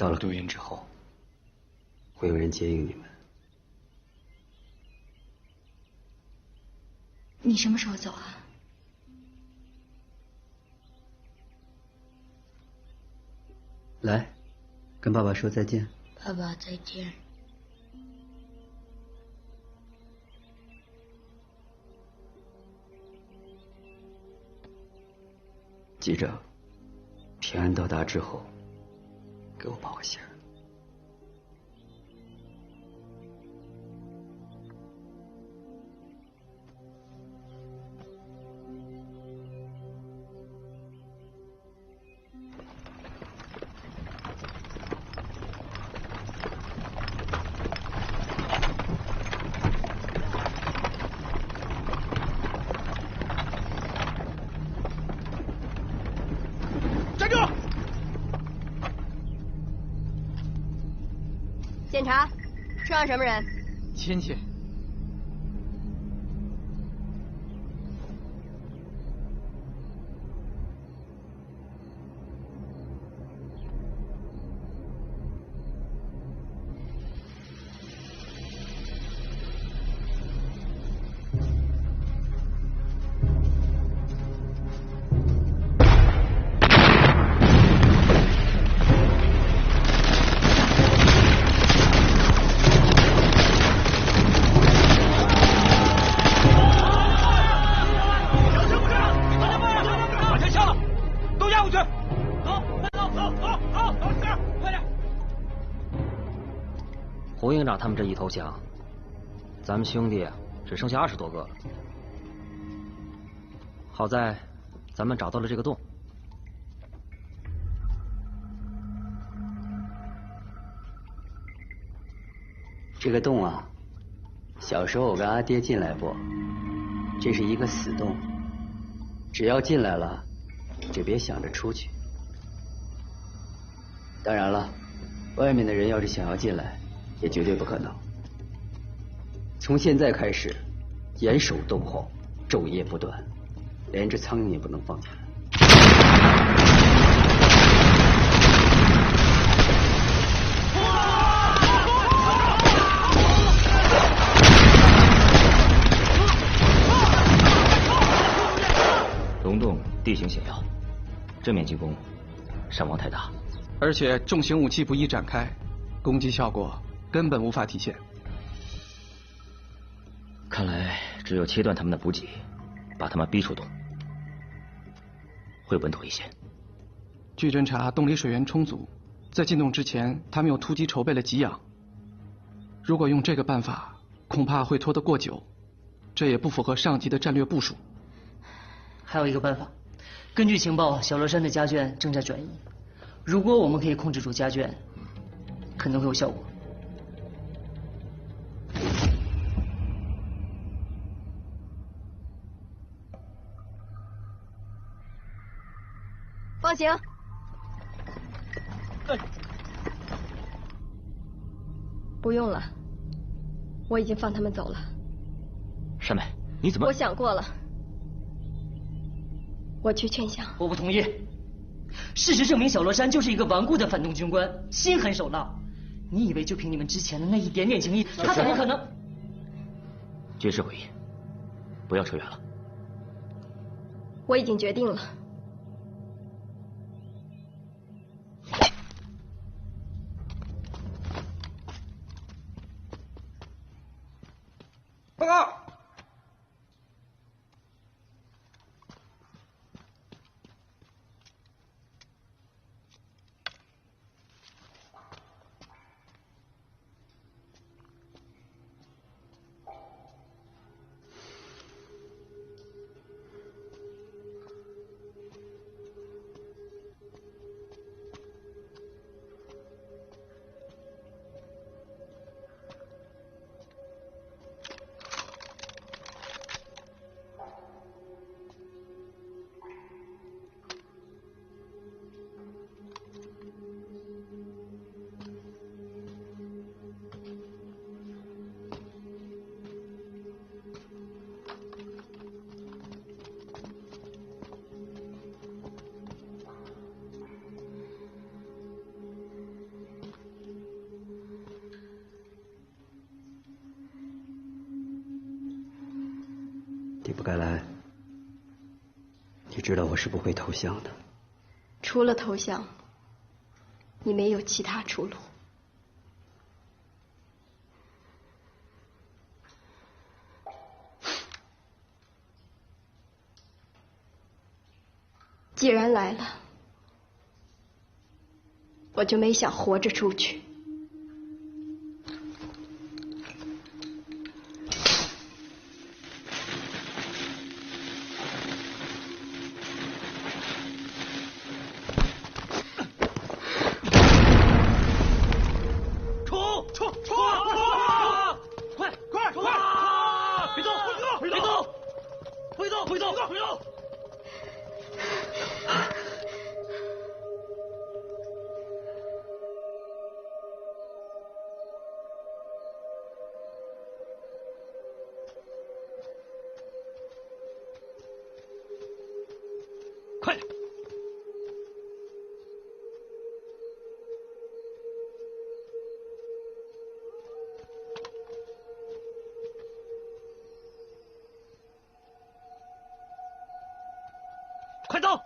到了杜云之后，会有人接应你们。你什么时候走啊？来，跟爸爸说再见。爸爸再见。记着，平安到达之后，给我报个信儿。检查，车上什么人？亲戚。胡营长他们这一投降，咱们兄弟只剩下20多个了。好在咱们找到了这个洞。这个洞啊，小时候我跟阿爹进来过，这是一个死洞，只要进来了，就别想着出去。当然了，外面的人要是想要进来，也绝对不可能。从现在开始，严守洞后，昼夜不断，连只苍蝇也不能放进来。龙洞地形险要，正面进攻伤亡太大，而且重型武器不易展开，攻击效果根本无法体现。看来只有切断他们的补给，把他们逼出洞，会稳妥一些。据侦查，洞里水源充足，在进洞之前，他们有突击筹备了给养。如果用这个办法，恐怕会拖得过久，这也不符合上级的战略部署。还有一个办法，根据情报，小罗山的家眷正在转移。如果我们可以控制住家眷，可能会有效果。放行。不用了，我已经放他们走了。山妹，你怎么？我想过了，我去劝降。我不同意。事实证明，小罗山就是一个顽固的反动军官，心狠手辣。你以为就凭你们之前的那一点点情谊，他怎么可能？军事会议，不要扯远了。我已经决定了。报告。你不该来，你知道我是不会投降的。除了投降，你没有其他出路。既然来了，我就没想活着出去。快走！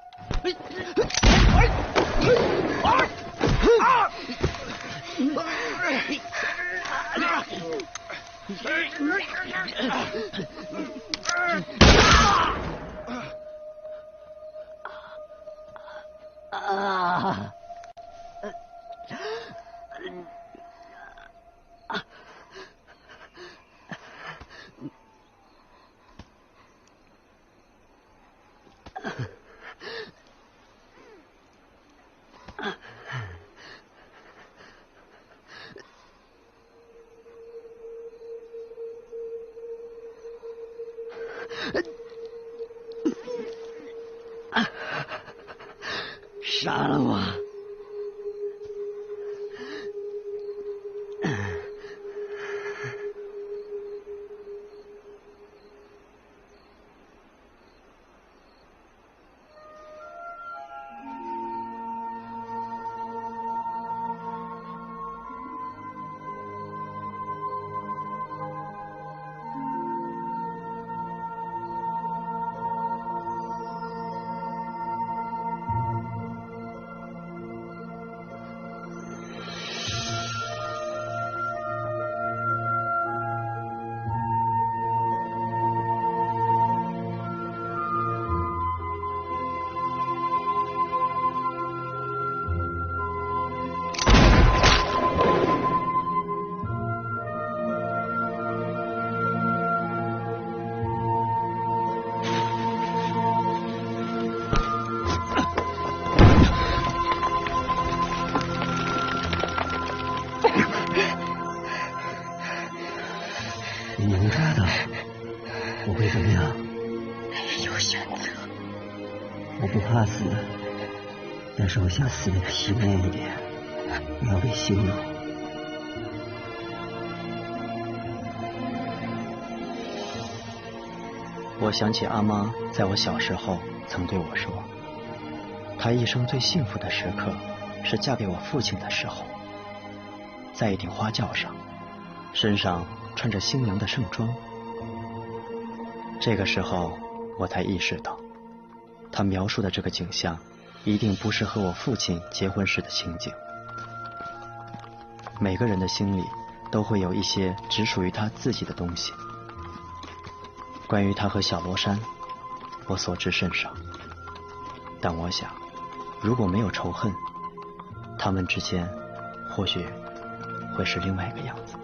杀了我！你能抓到我会怎么样？有选择。我不怕死，但是我想死得体面一点，不要被羞辱。我想起阿妈在我小时候曾对我说，她一生最幸福的时刻是嫁给我父亲的时候，在一顶花轿上，身上穿着新娘的盛装。这个时候我才意识到，他描述的这个景象一定不是和我父亲结婚时的情景。每个人的心里都会有一些只属于他自己的东西。关于他和小罗珊，我所知甚少，但我想，如果没有仇恨，他们之间或许会是另外一个样子。